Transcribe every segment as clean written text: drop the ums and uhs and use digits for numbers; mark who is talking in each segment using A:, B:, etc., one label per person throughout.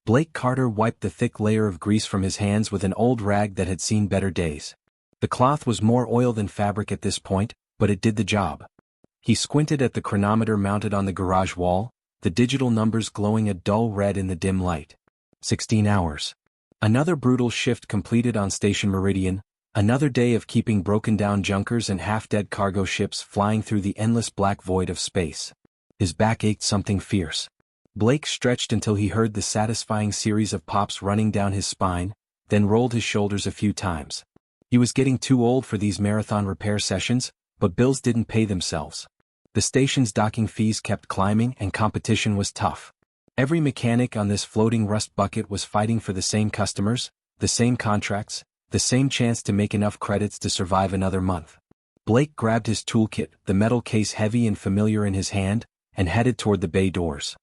A: Blake Carter wiped the thick layer of grease from his hands with an old rag that had seen better days. The cloth was more oil than fabric at this point, but it did the job. He squinted at the chronometer mounted on the garage wall, the digital numbers glowing a dull red in the dim light. 16 hours. Another brutal shift completed on Station Meridian, another day of keeping broken-down junkers and half-dead cargo ships flying through the endless black void of space. His back ached something fierce. Blake stretched until he heard the satisfying series of pops running down his spine, then rolled his shoulders a few times. He was getting too old for these marathon repair sessions, but bills didn't pay themselves. The station's docking fees kept climbing and competition was tough. Every mechanic on this floating rust bucket was fighting for the same customers, the same contracts, the same chance to make enough credits to survive another month. Blake grabbed his toolkit, the metal case heavy and familiar in his hand, and headed toward the bay doors.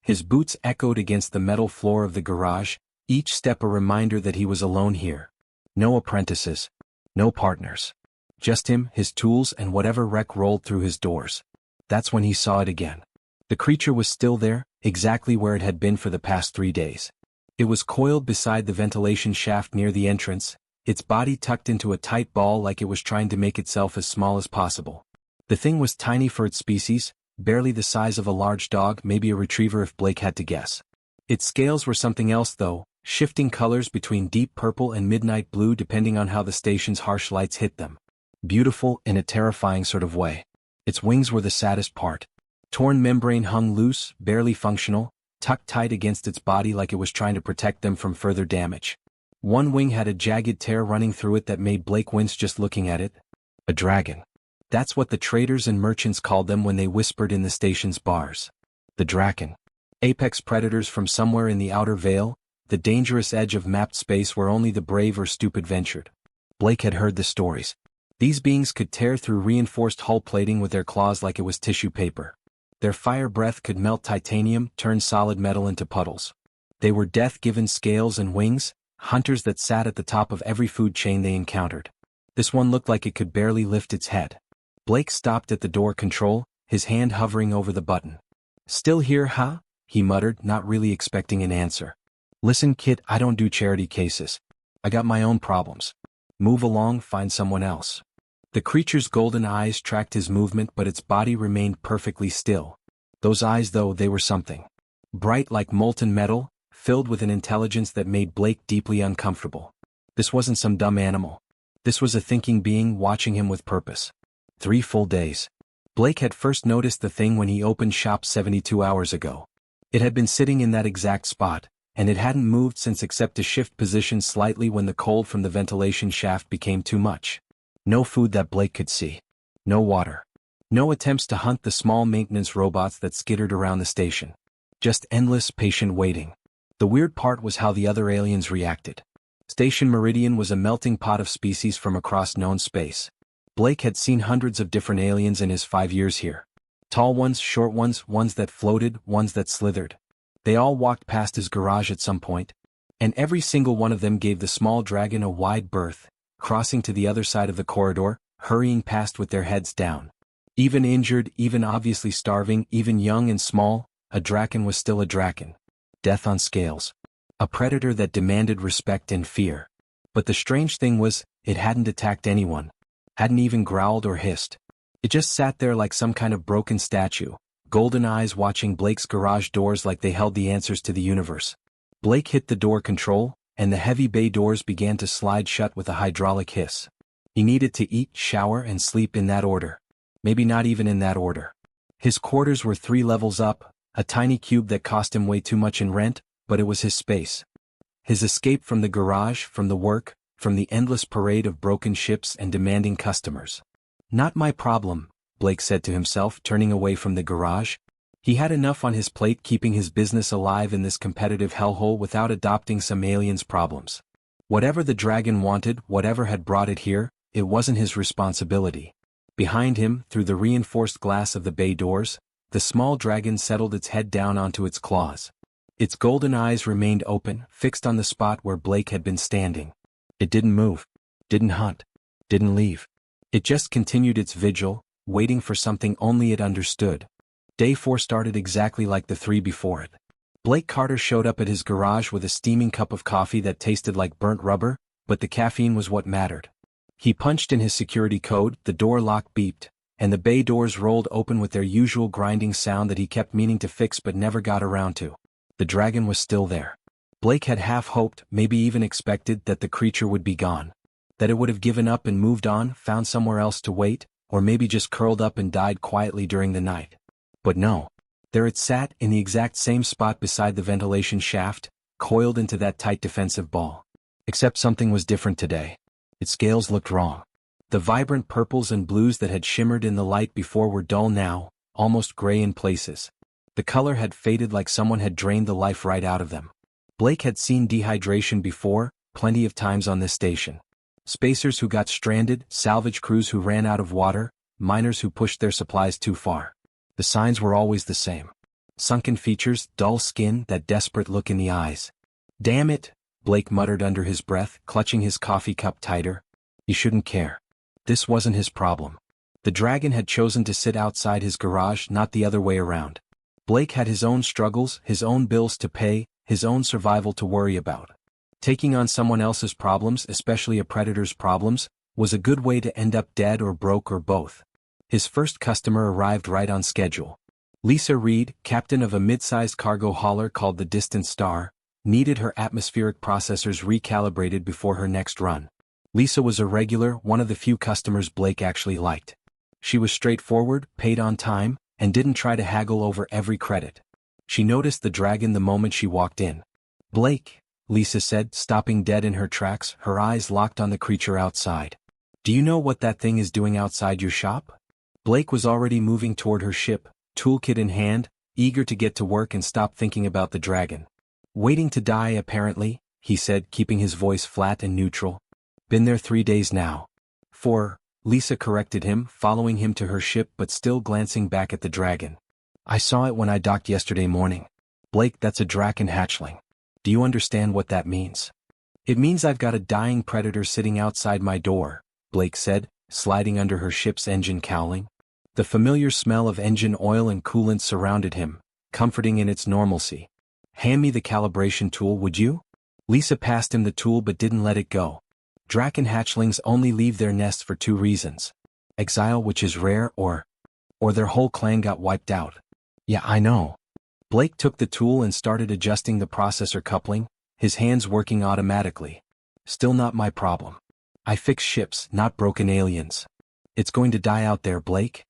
A: His boots echoed against the metal floor of the garage, each step a reminder that he was alone here. No apprentices. No partners. Just him, his tools, and whatever wreck rolled through his doors. That's when he saw it again. The creature was still there, exactly where it had been for the past 3 days. It was coiled beside the ventilation shaft near the entrance, its body tucked into a tight ball like it was trying to make itself as small as possible. The thing was tiny for its species, barely the size of a large dog, maybe a retriever if Blake had to guess. Its scales were something else though, shifting colors between deep purple and midnight blue depending on how the station's harsh lights hit them. Beautiful in a terrifying sort of way. Its wings were the saddest part. Torn membrane hung loose, barely functional, tucked tight against its body like it was trying to protect them from further damage. One wing had a jagged tear running through it that made Blake wince just looking at it. A dragon. That's what the traders and merchants called them when they whispered in the station's bars. The Draken. Apex predators from somewhere in the outer veil, the dangerous edge of mapped space where only the brave or stupid ventured. Blake had heard the stories. These beings could tear through reinforced hull plating with their claws like it was tissue paper. Their fire breath could melt titanium, turn solid metal into puddles. They were death-given scales and wings, hunters that sat at the top of every food chain they encountered. This one looked like it could barely lift its head. Blake stopped at the door control, his hand hovering over the button. "Still here, huh?" he muttered, not really expecting an answer. "Listen, kid, I don't do charity cases. I got my own problems. Move along, find someone else." The creature's golden eyes tracked his movement, but its body remained perfectly still. Those eyes, though, they were something. Bright like molten metal, filled with an intelligence that made Blake deeply uncomfortable. This wasn't some dumb animal. This was a thinking being watching him with purpose. 3 full days. Blake had first noticed the thing when he opened shop 72 hours ago. It had been sitting in that exact spot, and it hadn't moved since except to shift position slightly when the cold from the ventilation shaft became too much. No food that Blake could see. No water. No attempts to hunt the small maintenance robots that skittered around the station. Just endless, patient waiting. The weird part was how the other aliens reacted. Station Meridian was a melting pot of species from across known space. Blake had seen hundreds of different aliens in his 5 years here. Tall ones, short ones, ones that floated, ones that slithered. They all walked past his garage at some point, and every single one of them gave the small dragon a wide berth, crossing to the other side of the corridor, hurrying past with their heads down. Even injured, even obviously starving, even young and small, a draken was still a draken. Death on scales. A predator that demanded respect and fear. But the strange thing was, it hadn't attacked anyone. Hadn't even growled or hissed. It just sat there like some kind of broken statue, golden eyes watching Blake's garage doors like they held the answers to the universe. Blake hit the door control, and the heavy bay doors began to slide shut with a hydraulic hiss. He needed to eat, shower, and sleep in that order. Maybe not even in that order. His quarters were 3 levels up, a tiny cube that cost him way too much in rent, but it was his space. His escape from the garage, from the work, from the endless parade of broken ships and demanding customers. Not my problem, Blake said to himself, turning away from the garage. He had enough on his plate keeping his business alive in this competitive hellhole without adopting some alien's problems. Whatever the dragon wanted, whatever had brought it here, it wasn't his responsibility. Behind him, through the reinforced glass of the bay doors, the small dragon settled its head down onto its claws. Its golden eyes remained open, fixed on the spot where Blake had been standing. It didn't move, didn't hunt, didn't leave. It just continued its vigil, waiting for something only it understood. Day 4 started exactly like the 3 before it. Blake Carter showed up at his garage with a steaming cup of coffee that tasted like burnt rubber, but the caffeine was what mattered. He punched in his security code, the door lock beeped, and the bay doors rolled open with their usual grinding sound that he kept meaning to fix but never got around to. The dragon was still there. Blake had half hoped, maybe even expected, that the creature would be gone. That it would have given up and moved on, found somewhere else to wait, or maybe just curled up and died quietly during the night. But no. There it sat, in the exact same spot beside the ventilation shaft, coiled into that tight defensive ball. Except something was different today. Its scales looked wrong. The vibrant purples and blues that had shimmered in the light before were dull now, almost gray in places. The color had faded like someone had drained the life right out of them. Blake had seen dehydration before, plenty of times on this station. Spacers who got stranded, salvage crews who ran out of water, miners who pushed their supplies too far. The signs were always the same. Sunken features, dull skin, that desperate look in the eyes. "Damn it," Blake muttered under his breath, clutching his coffee cup tighter. He shouldn't care. This wasn't his problem. The dragon had chosen to sit outside his garage, not the other way around. Blake had his own struggles, his own bills to pay, his own survival to worry about. Taking on someone else's problems, especially a predator's problems, was a good way to end up dead or broke or both. His first customer arrived right on schedule. Lisa Reed, captain of a mid-sized cargo hauler called the Distant Star, needed her atmospheric processors recalibrated before her next run. Lisa was a regular, one of the few customers Blake actually liked. She was straightforward, paid on time, and didn't try to haggle over every credit. She noticed the dragon the moment she walked in. "Blake," Lisa said, stopping dead in her tracks, her eyes locked on the creature outside. "Do you know what that thing is doing outside your shop?" Blake was already moving toward her ship, toolkit in hand, eager to get to work and stop thinking about the dragon. "Waiting to die, apparently," he said, keeping his voice flat and neutral. "Been there 3 days now." "4," Lisa corrected him, following him to her ship but still glancing back at the dragon. "I saw it when I docked yesterday morning." "Blake, that's a Draken hatchling. Do you understand what that means?" "It means I've got a dying predator sitting outside my door," Blake said, sliding under her ship's engine cowling. The familiar smell of engine oil and coolant surrounded him, comforting in its normalcy. "Hand me the calibration tool, would you?" Lisa passed him the tool but didn't let it go. Draken hatchlings only leave their nests for 2 reasons. Exile, which is rare, or their whole clan got wiped out. "Yeah, I know." Blake took the tool and started adjusting the processor coupling, his hands working automatically. "Still not my problem. I fix ships, not broken aliens." "It's going to die out there, Blake."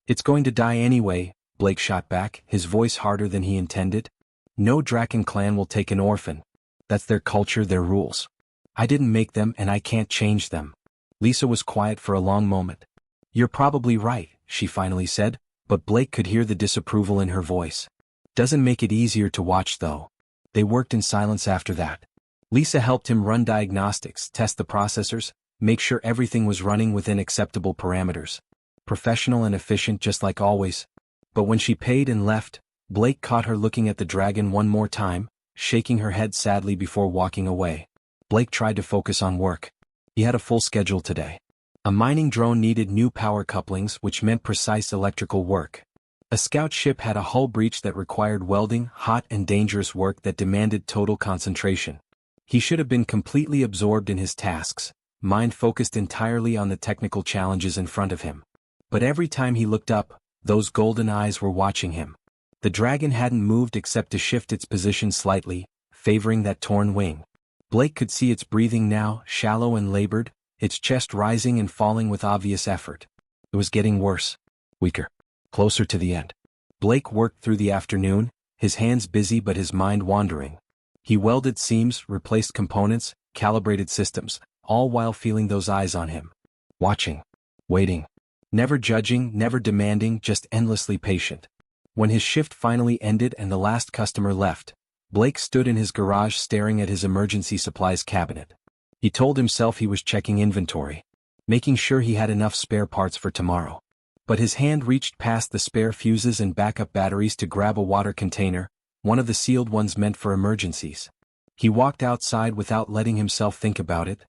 A: "It's going to die anyway," Blake shot back, his voice harder than he intended. "No Draken clan will take an orphan. That's their culture, their rules. I didn't make them and I can't change them." Lisa was quiet for a long moment. "You're probably right," she finally said, but Blake could hear the disapproval in her voice. "Doesn't make it easier to watch though." They worked in silence after that. Lisa helped him run diagnostics, test the processors, make sure everything was running within acceptable parameters. Professional and efficient just like always. But when she paid and left, Blake caught her looking at the dragon one more time, shaking her head sadly before walking away. Blake tried to focus on work. He had a full schedule today. A mining drone needed new power couplings, which meant precise electrical work. A scout ship had a hull breach that required welding, hot and dangerous work that demanded total concentration. He should have been completely absorbed in his tasks, mind focused entirely on the technical challenges in front of him. But every time he looked up, those golden eyes were watching him. The dragon hadn't moved except to shift its position slightly, favoring that torn wing. Blake could see its breathing now, shallow and labored, its chest rising and falling with obvious effort. It was getting worse. Weaker. Closer to the end. Blake worked through the afternoon, his hands busy but his mind wandering. He welded seams, replaced components, calibrated systems, all while feeling those eyes on him. Watching. Waiting. Never judging, never demanding, just endlessly patient. When his shift finally ended and the last customer left, Blake stood in his garage staring at his emergency supplies cabinet. He told himself he was checking inventory, making sure he had enough spare parts for tomorrow. But his hand reached past the spare fuses and backup batteries to grab a water container, one of the sealed ones meant for emergencies. He walked outside without letting himself think about it.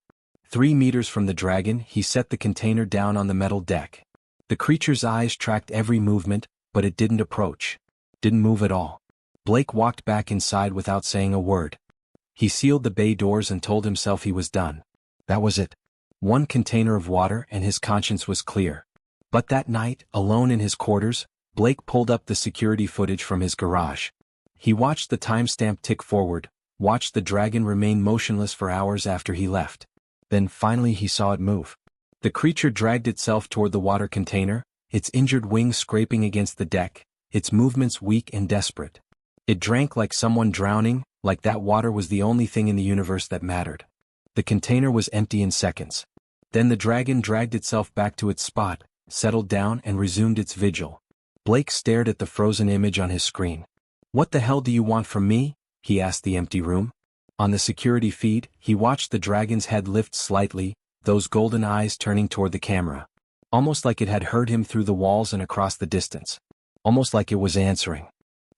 A: 3 meters from the dragon, he set the container down on the metal deck. The creature's eyes tracked every movement, but it didn't approach. Didn't move at all. Blake walked back inside without saying a word. He sealed the bay doors and told himself he was done. That was it. One container of water and his conscience was clear. But that night, alone in his quarters, Blake pulled up the security footage from his garage. He watched the timestamp tick forward, watched the dragon remain motionless for hours after he left. Then finally he saw it move. The creature dragged itself toward the water container, its injured wings scraping against the deck, its movements weak and desperate. It drank like someone drowning, like that water was the only thing in the universe that mattered. The container was empty in seconds. Then the dragon dragged itself back to its spot, settled down and resumed its vigil. Blake stared at the frozen image on his screen. "What the hell do you want from me?" he asked the empty room. On the security feed, he watched the dragon's head lift slightly, those golden eyes turning toward the camera. Almost like it had heard him through the walls and across the distance. Almost like it was answering.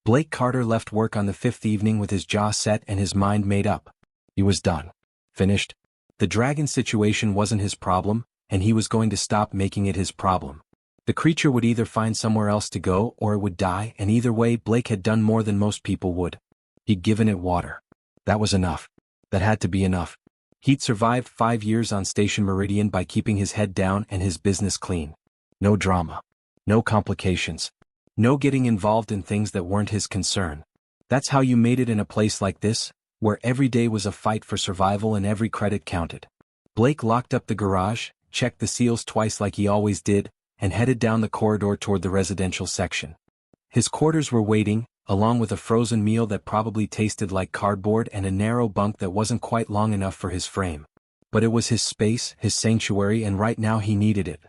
A: Blake Carter left work on the fifth evening with his jaw set and his mind made up. He was done. Finished. The dragon situation wasn't his problem, and he was going to stop making it his problem. The creature would either find somewhere else to go or it would die, and either way Blake had done more than most people would. He'd given it water. That was enough. That had to be enough. He'd survived 5 years on Station Meridian by keeping his head down and his business clean. No drama. No complications. No getting involved in things that weren't his concern. That's how you made it in a place like this, where every day was a fight for survival and every credit counted. Blake locked up the garage, checked the seals twice like he always did, and headed down the corridor toward the residential section. His quarters were waiting, along with a frozen meal that probably tasted like cardboard and a narrow bunk that wasn't quite long enough for his frame. But it was his space, his sanctuary, and right now he needed it.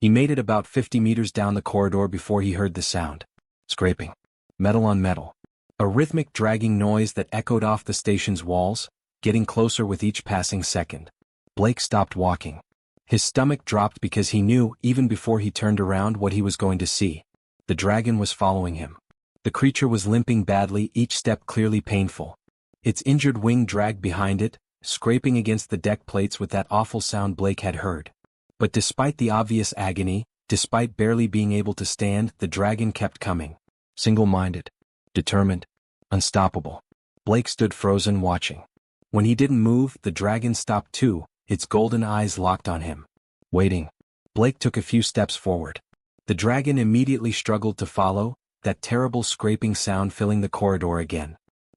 A: He made it about 50 meters down the corridor before he heard the sound. Scraping. Metal on metal. A rhythmic dragging noise that echoed off the station's walls, getting closer with each passing second. Blake stopped walking. His stomach dropped because he knew, even before he turned around, what he was going to see. The dragon was following him. The creature was limping badly, each step clearly painful. Its injured wing dragged behind it, scraping against the deck plates with that awful sound Blake had heard. But despite the obvious agony, despite barely being able to stand, the dragon kept coming. Single-minded. Determined. Unstoppable. Blake stood frozen watching. When he didn't move, the dragon stopped too, its golden eyes locked on him. Waiting. Blake took a few steps forward. The dragon immediately struggled to follow, that terrible scraping sound filling the corridor again.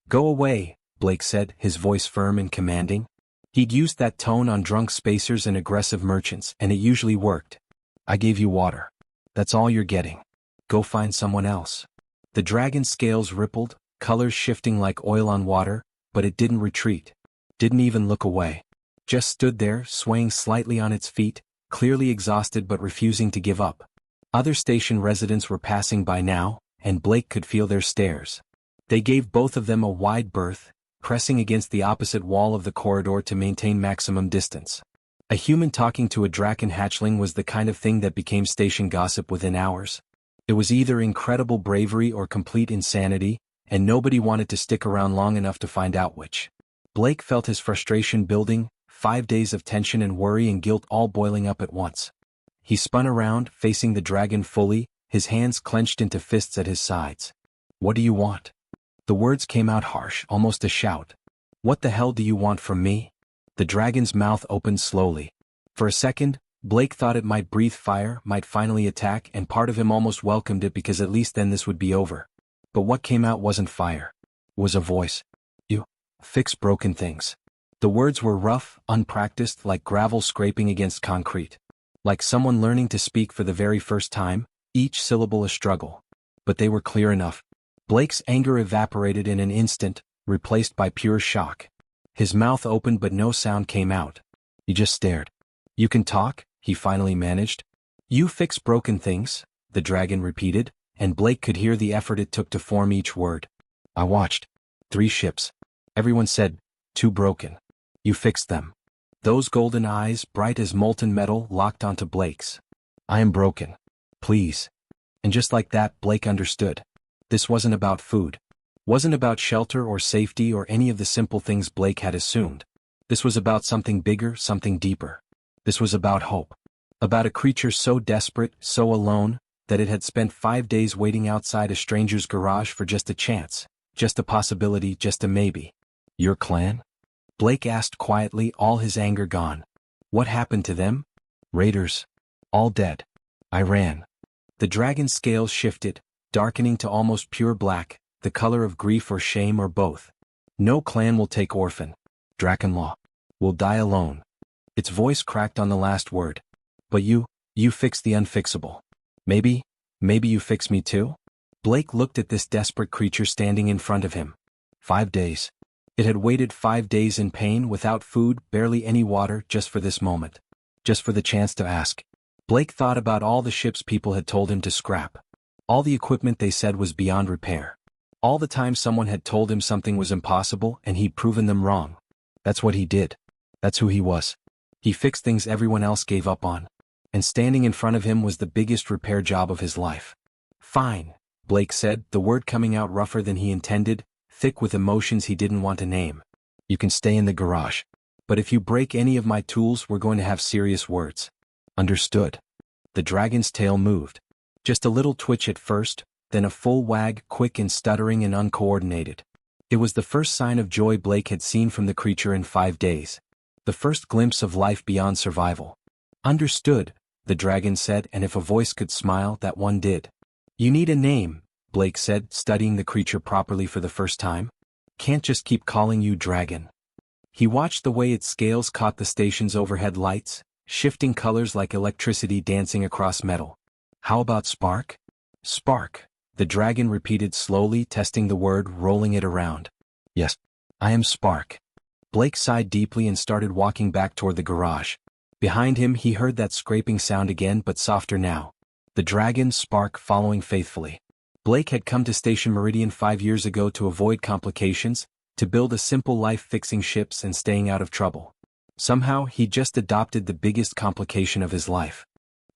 A: "Go away," Blake said, his voice firm and commanding. He'd used that tone on drunk spacers and aggressive merchants, and it usually worked. "I gave you water. That's all you're getting. Go find someone else." The dragon's scales rippled, colors shifting like oil on water, but it didn't retreat. Didn't even look away. Just stood there, swaying slightly on its feet, clearly exhausted but refusing to give up. Other station residents were passing by now, and Blake could feel their stares. They gave both of them a wide berth, pressing against the opposite wall of the corridor to maintain maximum distance. A human talking to a Draken hatchling was the kind of thing that became station gossip within hours. It was either incredible bravery or complete insanity, and nobody wanted to stick around long enough to find out which. Blake felt his frustration building, 5 days of tension and worry and guilt all boiling up at once. He spun around, facing the dragon fully, his hands clenched into fists at his sides. "What do you want?" The words came out harsh, almost a shout. "What the hell do you want from me?" The dragon's mouth opened slowly. For a second, Blake thought it might breathe fire, might finally attack, and part of him almost welcomed it because at least then this would be over. But what came out wasn't fire. It was a voice. "You fix broken things." The words were rough, unpracticed, like gravel scraping against concrete. Like someone learning to speak for the very first time, each syllable a struggle. But they were clear enough. Blake's anger evaporated in an instant, replaced by pure shock. His mouth opened but no sound came out. He just stared. "You can talk?" he finally managed. "You fix broken things," the dragon repeated, and Blake could hear the effort it took to form each word. "I watched. 3 ships. Everyone said, 'Too broken.' You fixed them." Those golden eyes, bright as molten metal, locked onto Blake's. "I am broken. Please." And just like that, Blake understood. This wasn't about food. Wasn't about shelter or safety or any of the simple things Blake had assumed. This was about something bigger, something deeper. This was about hope. About a creature so desperate, so alone, that it had spent 5 days waiting outside a stranger's garage for just a chance just a possibility, just a maybe. Your clan? Blake asked quietly, all his anger gone. What happened to them? Raiders. All dead. I ran. The dragon's scales shifted, darkening to almost pure black, the color of grief or shame or both. No clan will take orphan. Drakenlaw. Will die alone. Its voice cracked on the last word. But you fix the unfixable. Maybe you fix me too? Blake looked at this desperate creature standing in front of him. 5 days. It had waited 5 days in pain, without food, barely any water, just for this moment. Just for the chance to ask. Blake thought about all the ships people had told him to scrap. All the equipment they said was beyond repair. All the time someone had told him something was impossible and he'd proven them wrong. That's what he did. That's who he was. He fixed things everyone else gave up on. And standing in front of him was the biggest repair job of his life. Fine, Blake said, the word coming out rougher than he intended, thick with emotions he didn't want to name. You can stay in the garage. But if you break any of my tools, we're going to have serious words. Understood. The dragon's tail moved. Just a little twitch at first, then a full wag, quick and stuttering and uncoordinated. It was the first sign of joy Blake had seen from the creature in 5 days. The first glimpse of life beyond survival. Understood, the dragon said, and if a voice could smile, that one did. You need a name, Blake said, studying the creature properly for the first time. Can't just keep calling you dragon. He watched the way its scales caught the station's overhead lights, shifting colors like electricity dancing across metal. How about Spark? Spark, the dragon repeated slowly, testing the word, rolling it around. Yes, I am Spark. Blake sighed deeply and started walking back toward the garage. Behind him he heard that scraping sound again, but softer now. The dragon, Spark, following faithfully. Blake had come to Station Meridian 5 years ago to avoid complications, to build a simple life fixing ships and staying out of trouble. Somehow he just adopted the biggest complication of his life.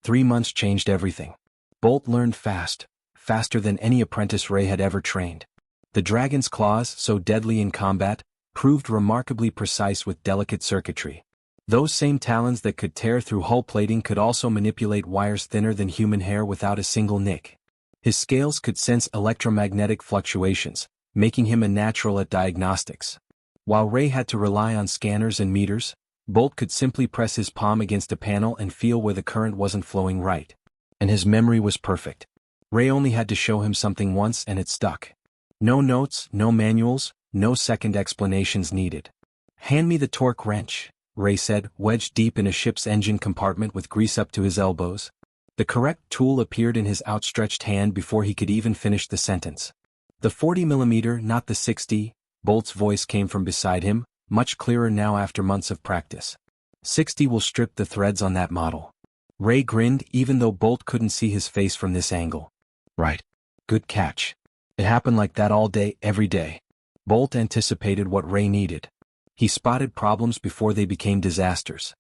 A: 3 months changed everything. Bolt learned fast, faster than any apprentice Ray had ever trained. The dragon's claws, so deadly in combat, proved remarkably precise with delicate circuitry. Those same talons that could tear through hull plating could also manipulate wires thinner than human hair without a single nick. His scales could sense electromagnetic fluctuations, making him a natural at diagnostics. While Ray had to rely on scanners and meters, Bolt could simply press his palm against a panel and feel where the current wasn't flowing right. And his memory was perfect. Ray only had to show him something once and it stuck. No notes, no manuals, no second explanations needed. Hand me the torque wrench, Ray said, wedged deep in a ship's engine compartment with grease up to his elbows. The correct tool appeared in his outstretched hand before he could even finish the sentence. The 40mm, not the 60, Bolt's voice came from beside him, much clearer now after months of practice. 60 will strip the threads on that model. Ray grinned, even though Bolt couldn't see his face from this angle. Right. Good catch. It happened like that all day, every day. Bolt anticipated what Ray needed. He spotted problems before they became disasters.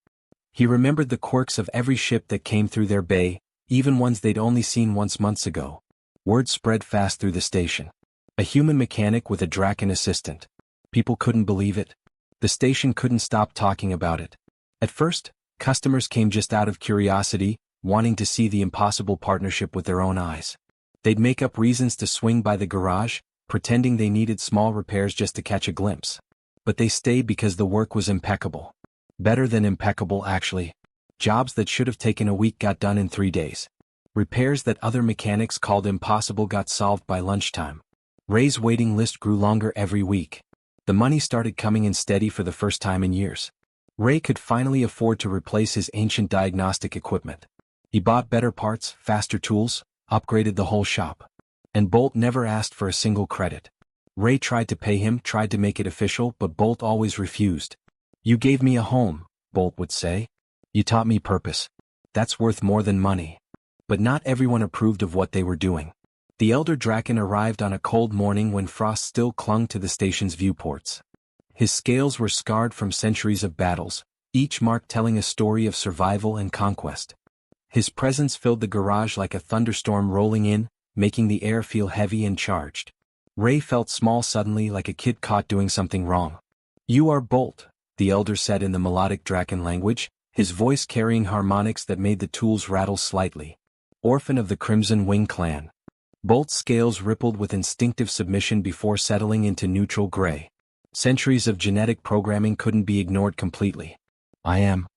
A: He remembered the quirks of every ship that came through their bay, even ones they'd only seen once months ago. Word spread fast through the station. A human mechanic with a Draken assistant. People couldn't believe it. The station couldn't stop talking about it. At first, customers came just out of curiosity, wanting to see the impossible partnership with their own eyes. They'd make up reasons to swing by the garage, pretending they needed small repairs just to catch a glimpse. But they stayed because the work was impeccable. Better than impeccable, actually. Jobs that should have taken a week got done in 3 days. Repairs that other mechanics called impossible got solved by lunchtime. Ray's waiting list grew longer every week. The money started coming in steady for the first time in years. Ray could finally afford to replace his ancient diagnostic equipment. He bought better parts, faster tools, upgraded the whole shop. And Bolt never asked for a single credit. Ray tried to pay him, tried to make it official, but Bolt always refused. You gave me a home, Bolt would say. You taught me purpose. That's worth more than money. But not everyone approved of what they were doing. The elder Draken arrived on a cold morning when frost still clung to the station's viewports. His scales were scarred from centuries of battles, each mark telling a story of survival and conquest. His presence filled the garage like a thunderstorm rolling in, making the air feel heavy and charged. Ray felt small suddenly, like a kid caught doing something wrong. You are Bolt, the elder said in the melodic Draken language, his voice carrying harmonics that made the tools rattle slightly. Orphan of the Crimson Wing clan. Bolt's scales rippled with instinctive submission before settling into neutral gray. Centuries of genetic programming couldn't be ignored completely. I am.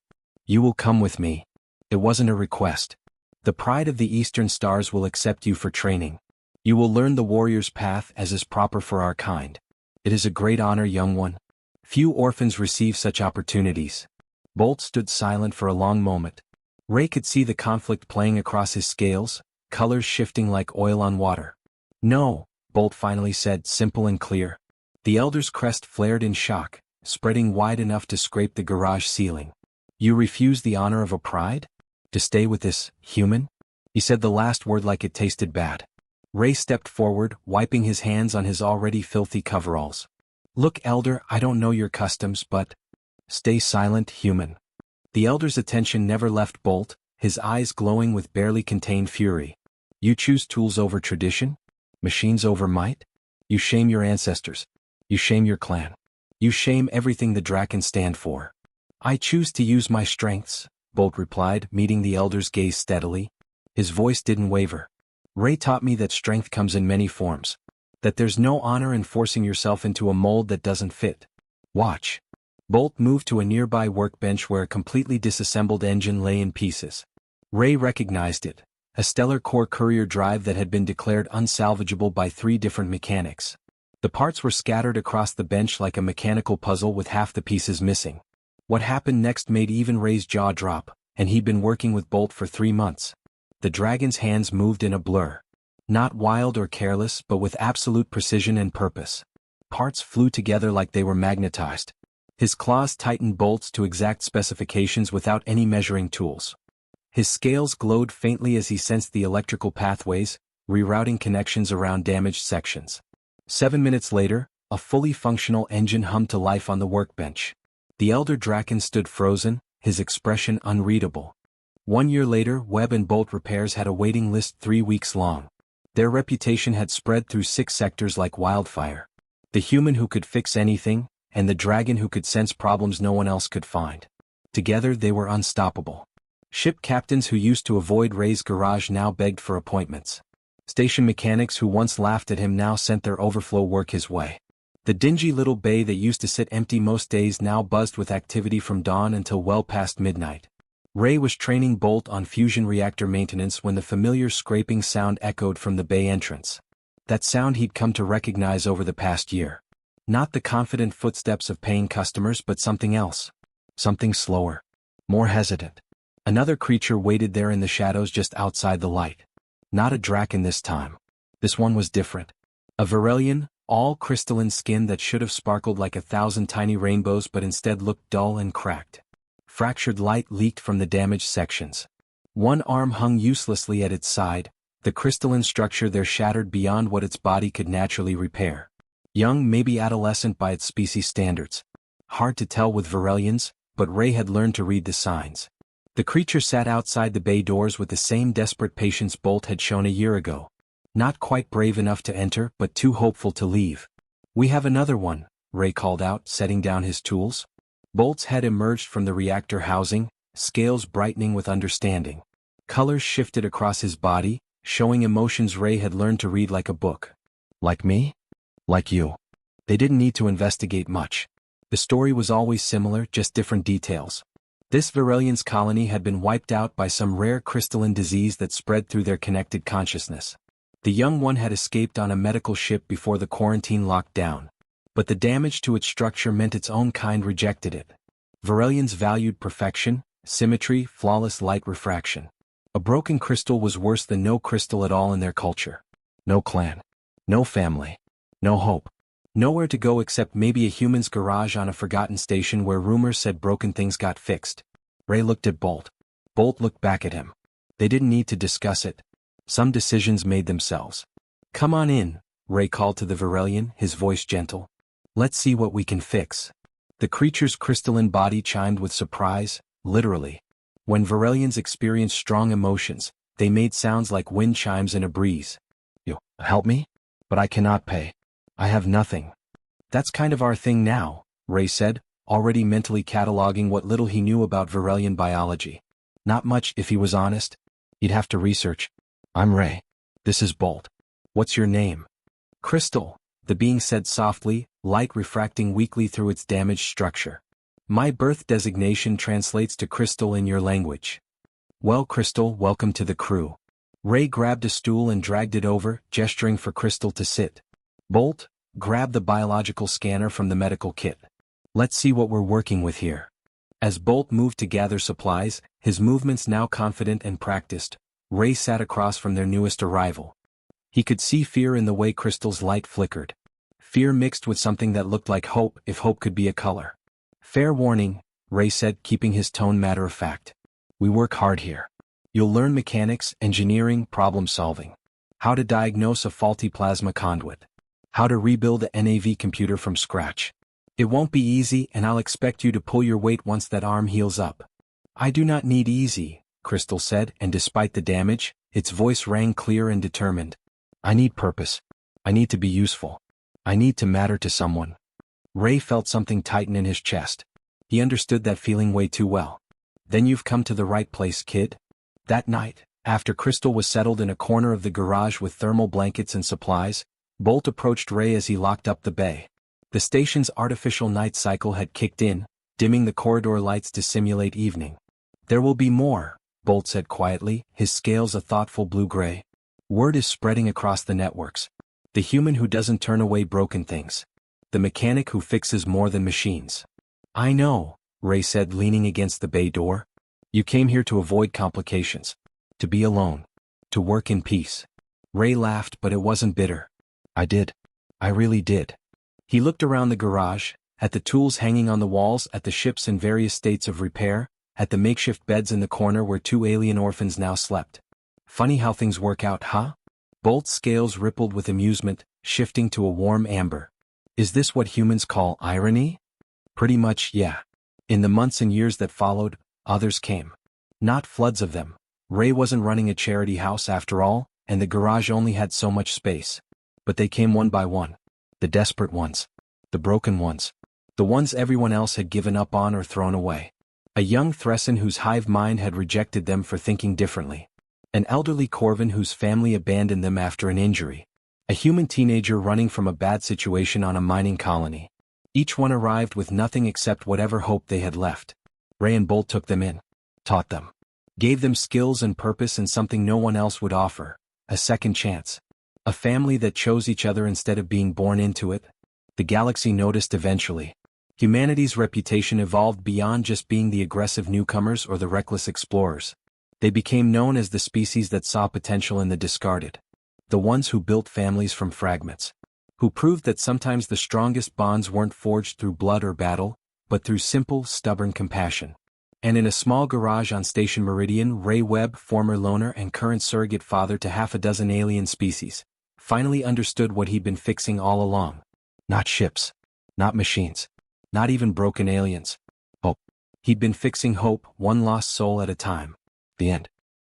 A: You will come with me. It wasn't a request. The pride of the Eastern Stars will accept you for training. You will learn the warrior's path as is proper for our kind. It is a great honor, young one. Few orphans receive such opportunities. Bolt stood silent for a long moment. Ray could see the conflict playing across his scales, colors shifting like oil on water. No, Bolt finally said, simple and clear. The elder's crest flared in shock, spreading wide enough to scrape the garage ceiling. You refuse the honor of a pride? To stay with this human? He said the last word like it tasted bad. Ray stepped forward, wiping his hands on his already filthy coveralls. Look, elder, I don't know your customs, but... Stay silent, human. The elder's attention never left Bolt, his eyes glowing with barely contained fury. You choose tools over tradition? Machines over might? You shame your ancestors. You shame your clan. You shame everything the Drakons stand for. I choose to use my strengths, Bolt replied, meeting the elder's gaze steadily. His voice didn't waver. Ray taught me that strength comes in many forms. That there's no honor in forcing yourself into a mold that doesn't fit. Watch. Bolt moved to a nearby workbench where a completely disassembled engine lay in pieces. Ray recognized it, a stellar core courier drive that had been declared unsalvageable by 3 different mechanics. The parts were scattered across the bench like a mechanical puzzle with half the pieces missing. What happened next made even Ray's jaw drop, and he'd been working with Bolt for 3 months. The dragon's hands moved in a blur. Not wild or careless, but with absolute precision and purpose. Parts flew together like they were magnetized. His claws tightened bolts to exact specifications without any measuring tools. His scales glowed faintly as he sensed the electrical pathways, rerouting connections around damaged sections. 7 minutes later, a fully functional engine hummed to life on the workbench. The elder Drakon stood frozen, his expression unreadable. 1 year later, Webb and Bolt repairs had a waiting list 3 weeks long. Their reputation had spread through 6 sectors like wildfire. The human who could fix anything, and the dragon who could sense problems no one else could find. Together they were unstoppable. Ship captains who used to avoid Ray's garage now begged for appointments. Station mechanics who once laughed at him now sent their overflow work his way. The dingy little bay that used to sit empty most days now buzzed with activity from dawn until well past midnight. Ray was training Bolt on fusion reactor maintenance when the familiar scraping sound echoed from the bay entrance. That sound he'd come to recognize over the past year. Not the confident footsteps of paying customers, but something else. Something slower. More hesitant. Another creature waited there in the shadows just outside the light. Not a Drakon this time. This one was different. A Varelian, all crystalline skin that should have sparkled like 1,000 tiny rainbows but instead looked dull and cracked. Fractured light leaked from the damaged sections. One arm hung uselessly at its side, the crystalline structure there shattered beyond what its body could naturally repair. Young, maybe adolescent by its species standards. Hard to tell with Varelians, but Ray had learned to read the signs. The creature sat outside the bay doors with the same desperate patience Bolt had shown a year ago. Not quite brave enough to enter, but too hopeful to leave. We have another one, Ray called out, setting down his tools. Bolt's head emerged from the reactor housing, scales brightening with understanding. Colors shifted across his body, showing emotions Ray had learned to read like a book. Like me? Like you. They didn't need to investigate much. The story was always similar, just different details. This Varelian's colony had been wiped out by some rare crystalline disease that spread through their connected consciousness. The young one had escaped on a medical ship before the quarantine locked down. But the damage to its structure meant its own kind rejected it. Varelians valued perfection, symmetry, flawless light refraction. A broken crystal was worse than no crystal at all in their culture. No clan. No family. No hope. Nowhere to go except maybe a human's garage on a forgotten station where rumors said broken things got fixed. Ray looked at Bolt. Bolt looked back at him. They didn't need to discuss it. Some decisions made themselves. Come on in, Ray called to the Varelian, his voice gentle. Let's see what we can fix. The creature's crystalline body chimed with surprise, literally. When Varelians experienced strong emotions, they made sounds like wind chimes in a breeze. You help me? But I cannot pay. I have nothing. That's kind of our thing now, Ray said, already mentally cataloging what little he knew about Varelian biology. Not much, if he was honest. He'd have to research. I'm Ray. This is Bolt. What's your name? Crystal, the being said softly, light refracting weakly through its damaged structure. My birth designation translates to Crystal in your language. Well, Crystal, welcome to the crew. Ray grabbed a stool and dragged it over, gesturing for Crystal to sit. Bolt, grab the biological scanner from the medical kit. Let's see what we're working with here. As Bolt moved to gather supplies, his movements now confident and practiced, Ray sat across from their newest arrival. He could see fear in the way Crystal's light flickered. Fear mixed with something that looked like hope, if hope could be a color. Fair warning, Ray said, keeping his tone matter-of-fact. We work hard here. You'll learn mechanics, engineering, problem-solving. How to diagnose a faulty plasma conduit. How to rebuild a NAV computer from scratch. It won't be easy, and I'll expect you to pull your weight once that arm heals up. I do not need easy, Crystal said, and despite the damage, its voice rang clear and determined. I need purpose. I need to be useful. I need to matter to someone. Ray felt something tighten in his chest. He understood that feeling way too well. Then you've come to the right place, kid. That night, after Crystal was settled in a corner of the garage with thermal blankets and supplies, Bolt approached Ray as he locked up the bay. The station's artificial night cycle had kicked in, dimming the corridor lights to simulate evening. There will be more, Bolt said quietly, his scales a thoughtful blue-gray. Word is spreading across the networks. The human who doesn't turn away broken things. The mechanic who fixes more than machines. I know, Ray said, leaning against the bay door. You came here to avoid complications. To be alone. To work in peace. Ray laughed, but it wasn't bitter. I did. I really did. He looked around the garage, at the tools hanging on the walls, at the ships in various states of repair, at the makeshift beds in the corner where 2 alien orphans now slept. Funny how things work out, huh? Bolt's scales rippled with amusement, shifting to a warm amber. Is this what humans call irony? Pretty much, yeah. In the months and years that followed, others came. Not floods of them. Ray wasn't running a charity house after all, and the garage only had so much space. But they came one by one. The desperate ones. The broken ones. The ones everyone else had given up on or thrown away. A young Thresson whose hive mind had rejected them for thinking differently. An elderly Corvin whose family abandoned them after an injury. A human teenager running from a bad situation on a mining colony. Each one arrived with nothing except whatever hope they had left. Ray and Bolt took them in. Taught them. Gave them skills and purpose and something no one else would offer. A second chance. A family that chose each other instead of being born into it. The galaxy noticed eventually. Humanity's reputation evolved beyond just being the aggressive newcomers or the reckless explorers. They became known as the species that saw potential in the discarded. The ones who built families from fragments. Who proved that sometimes the strongest bonds weren't forged through blood or battle, but through simple, stubborn compassion. And in a small garage on Station Meridian, Ray Webb, former loner and current surrogate father to half a dozen alien species, finally understood what he'd been fixing all along. Not ships. Not machines. Not even broken aliens. Hope. He'd been fixing hope, one lost soul at a time. The end.